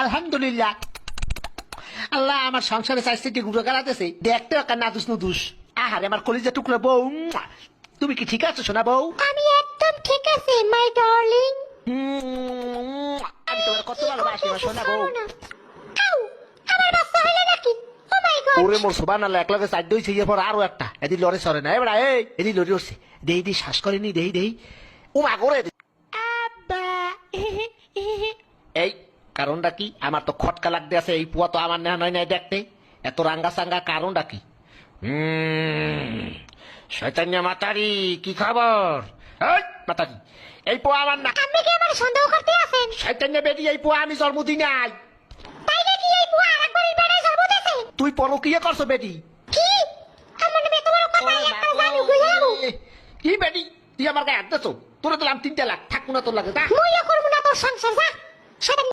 আলহামদুলিল্লাহ। আল্লাহ আমার সংসারে চাইছে ঘুরে গাড়াতেছে, দেখতে একটা নাদুস নুদুস। আহারে আমার কলিজা টুকরা বউ, তুমি কি ঠিক আছো সোনা বউ? আমি একদম ঠিক আছি মাই ডার্লিং। আমি তোমার কত ভালোবাসি আমার সোনা বউ। আমার বাচ্চা হইলো নাকি? ও মাই গড। ওরে মোর সুবহানাল্লাহ, এক লগে চার দইছে এরপর আরো একটা এদি লড়ে সরে না এবার এদি লড়ে উঠছে, দেই দেই শ্বাস করেনি, দেই দেই ও মা করে আব্বা এই কারণটা কি? আমার তো খটকা লাগতে আছে, এই পুয়া তো আমার নেওয়া নয় নাই দেখতে, এত রাঙ্গা সাঙ্গা কারণটা কি? শয়তান্য মাতারি, কি খবর? এই মাতারি, এই পোয়া আমার না। আপনি কি আমার সন্দেহ করতে আছেন? শয়তান্য বেটি, এই পোয়া আমি জন্মদিনে আই। তাই নাকি এই বুয়া আরেকবারই বেড়ে জন্ম দিয়েছে? তুই পরকিয়া করছো বেটি? কি? আমার নামে তোমার কথা একটা জানি বুঝাবো। কি বেটি, তুই আমার গায়ে হাত দিছো? তোরা দিলাম 3 লাখ, থাকবো না তোর লাগে তা। মুইও করব না তোর সংসার, যা। শয়তান